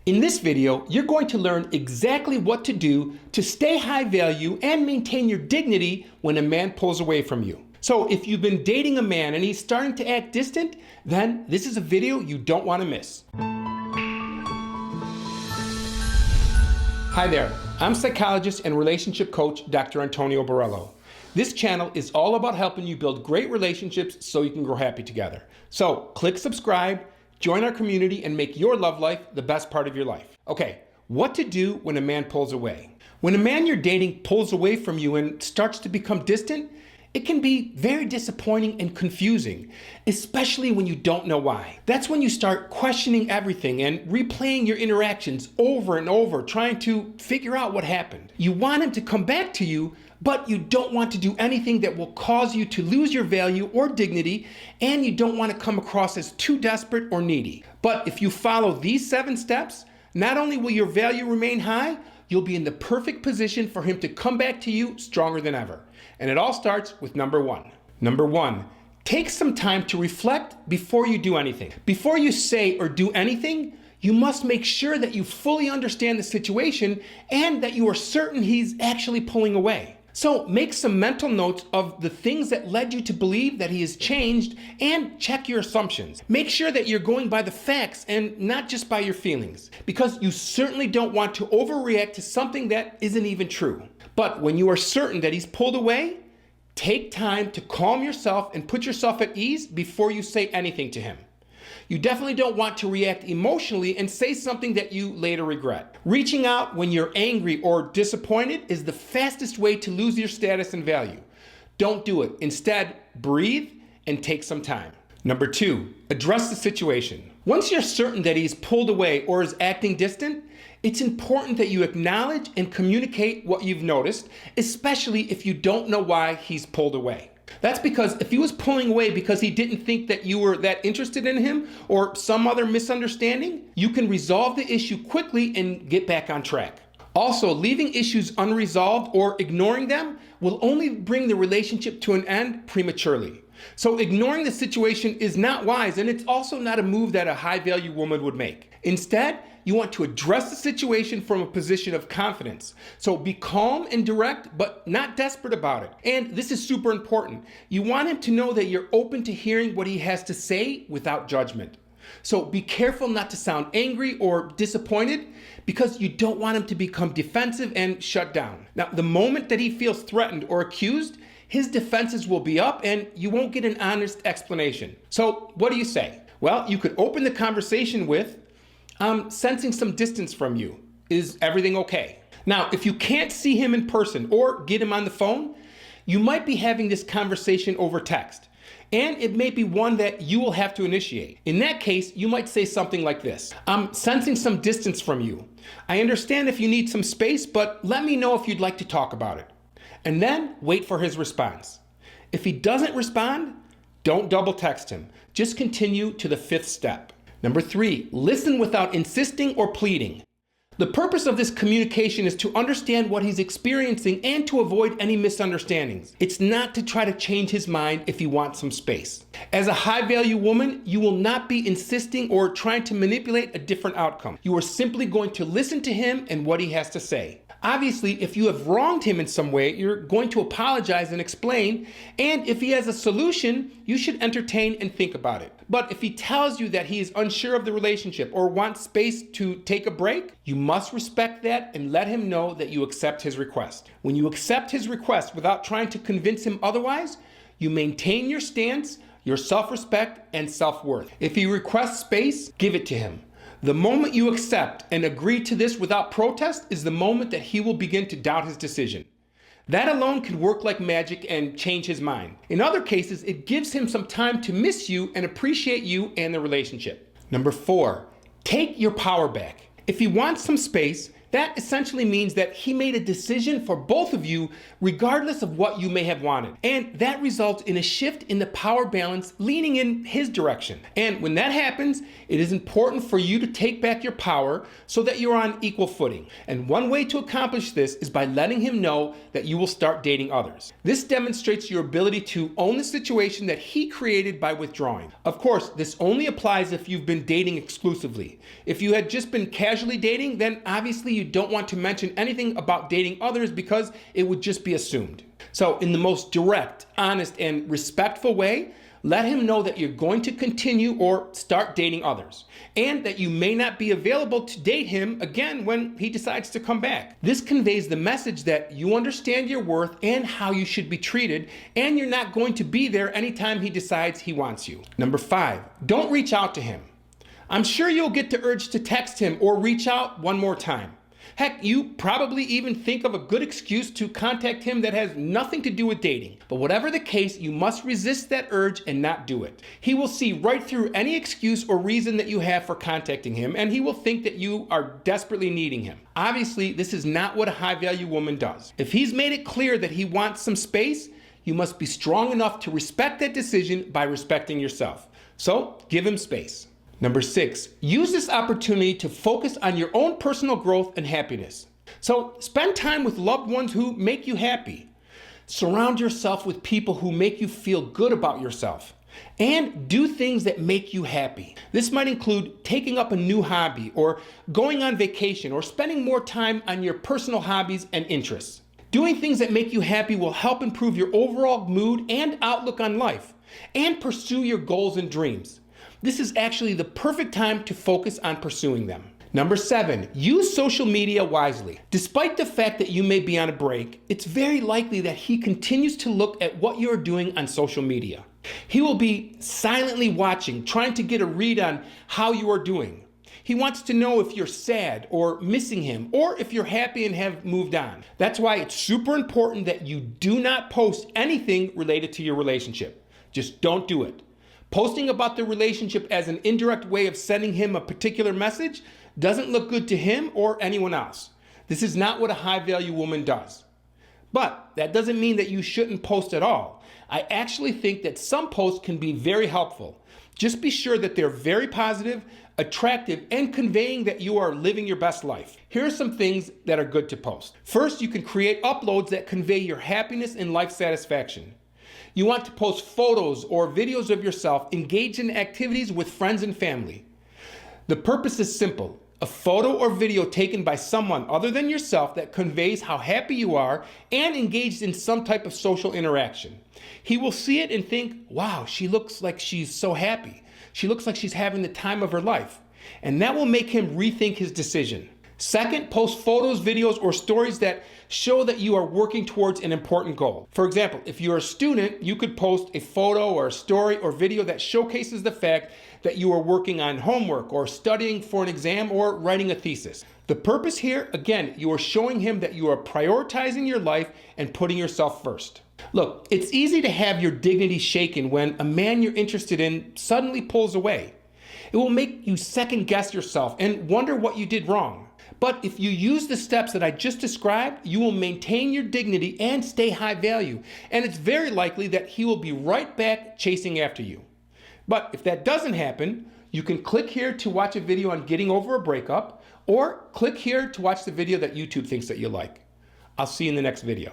In this video, you're going to learn exactly what to do to stay high value and maintain your dignity when a man pulls away from you. So if you've been dating a man and he's starting to act distant, then this is a video you don't want to miss. Hi there, I'm psychologist and relationship coach, Dr. Antonio Borrello. This channel is all about helping you build great relationships so you can grow happy together. So click subscribe, join our community, and make your love life the best part of your life. Okay, what to do when a man pulls away? When a man you're dating pulls away from you and starts to become distant, it can be very disappointing and confusing, especially when you don't know why. That's when you start questioning everything and replaying your interactions over and over, trying to figure out what happened. You want him to come back to you, but you don't want to do anything that will cause you to lose your value or dignity, and you don't want to come across as too desperate or needy. But if you follow these 7 steps, not only will your value remain high, you'll be in the perfect position for him to come back to you stronger than ever. And it all starts with number 1. Number 1, take some time to reflect before you do anything. Before you say or do anything, you must make sure that you fully understand the situation and that you are certain he's actually pulling away. So make some mental notes of the things that led you to believe that he has changed and check your assumptions. Make sure that you're going by the facts and not just by your feelings, because you certainly don't want to overreact to something that isn't even true. But when you are certain that he's pulled away, take time to calm yourself and put yourself at ease before you say anything to him. You definitely don't want to react emotionally and say something that you later regret. Reaching out when you're angry or disappointed is the fastest way to lose your status and value. Don't do it. Instead, breathe and take some time. Number 2, address the situation. Once you're certain that he's pulled away or is acting distant, it's important that you acknowledge and communicate what you've noticed, especially if you don't know why he's pulled away. That's because if he was pulling away because he didn't think that you were that interested in him or some other misunderstanding, you can resolve the issue quickly and get back on track. Also, leaving issues unresolved or ignoring them will only bring the relationship to an end prematurely. So ignoring the situation is not wise, and it's also not a move that a high-value woman would make. Instead, you want to address the situation from a position of confidence. So be calm and direct, but not desperate about it. And this is super important. You want him to know that you're open to hearing what he has to say without judgment. So be careful not to sound angry or disappointed, because you don't want him to become defensive and shut down. Now, the moment that he feels threatened or accused, his defenses will be up and you won't get an honest explanation. So what do you say? Well, you could open the conversation with, I'm sensing some distance from you. Is everything okay? Now, if you can't see him in person or get him on the phone, you might be having this conversation over text, and it may be one that you will have to initiate. In that case, you might say something like this: I'm sensing some distance from you. I understand if you need some space, but let me know if you'd like to talk about it. And then wait for his response. If he doesn't respond, don't double text him. Just continue to the 5th step. Number 3, listen without insisting or pleading. The purpose of this communication is to understand what he's experiencing and to avoid any misunderstandings. It's not to try to change his mind if he wants some space. As a high-value woman, you will not be insisting or trying to manipulate a different outcome. You are simply going to listen to him and what he has to say. Obviously, if you have wronged him in some way, you're going to apologize and explain, and if he has a solution, you should entertain and think about it. But if he tells you that he is unsure of the relationship or wants space to take a break, you must respect that and let him know that you accept his request. When you accept his request without trying to convince him otherwise, you maintain your stance, your self-respect, and self-worth. If he requests space, give it to him. The moment you accept and agree to this without protest is the moment that he will begin to doubt his decision. That alone can work like magic and change his mind. In other cases, it gives him some time to miss you and appreciate you and the relationship. Number 4, take your power back. If he wants some space, That essentially means that he made a decision for both of you regardless of what you may have wanted. And that results in a shift in the power balance leaning in his direction. And when that happens, it is important for you to take back your power so that you're on equal footing. And one way to accomplish this is by letting him know that you will start dating others. This demonstrates your ability to own the situation that he created by withdrawing. Of course, this only applies if you've been dating exclusively. If you had just been casually dating, then obviously you don't want to mention anything about dating others because it would just be assumed. So in the most direct, honest, and respectful way, let him know that you're going to continue or start dating others, and that you may not be available to date him again when he decides to come back. This conveys the message that you understand your worth and how you should be treated, and you're not going to be there anytime he decides he wants you. Number 5, don't reach out to him. I'm sure you'll get the urge to text him or reach out one more time. Heck, you probably even think of a good excuse to contact him that has nothing to do with dating. But whatever the case, you must resist that urge and not do it. He will see right through any excuse or reason that you have for contacting him, and he will think that you are desperately needing him. Obviously, this is not what a high-value woman does. If he's made it clear that he wants some space, you must be strong enough to respect that decision by respecting yourself. So, give him space. Number 6, use this opportunity to focus on your own personal growth and happiness. So spend time with loved ones who make you happy. Surround yourself with people who make you feel good about yourself. And do things that make you happy. This might include taking up a new hobby, or going on vacation, or spending more time on your personal hobbies and interests. Doing things that make you happy will help improve your overall mood and outlook on life, and pursue your goals and dreams. This is actually the perfect time to focus on pursuing them. Number 7, use social media wisely. Despite the fact that you may be on a break, it's very likely that he continues to look at what you're doing on social media. He will be silently watching, trying to get a read on how you are doing. He wants to know if you're sad or missing him, or if you're happy and have moved on. That's why it's super important that you do not post anything related to your relationship. Just don't do it. Posting about the relationship as an indirect way of sending him a particular message doesn't look good to him or anyone else. This is not what a high-value woman does. But that doesn't mean that you shouldn't post at all. I actually think that some posts can be very helpful. Just be sure that they're very positive, attractive, and conveying that you are living your best life. Here are some things that are good to post. First, you can create uploads that convey your happiness and life satisfaction. You want to post photos or videos of yourself engaged in activities with friends and family. The purpose is simple: a photo or video taken by someone other than yourself that conveys how happy you are and engaged in some type of social interaction. He will see it and think, wow, she looks like she's so happy. She looks like she's having the time of her life. And that will make him rethink his decision. Second, post photos, videos, or stories that show that you are working towards an important goal. For example, if you're a student, you could post a photo or a story or video that showcases the fact that you are working on homework or studying for an exam or writing a thesis. The purpose here, again, you are showing him that you are prioritizing your life and putting yourself first. Look, it's easy to have your dignity shaken when a man you're interested in suddenly pulls away. It will make you second guess yourself and wonder what you did wrong. But if you use the steps that I just described, you will maintain your dignity and stay high value. And it's very likely that he will be right back chasing after you. But if that doesn't happen, you can click here to watch a video on getting over a breakup, or click here to watch the video that YouTube thinks that you like. I'll see you in the next video.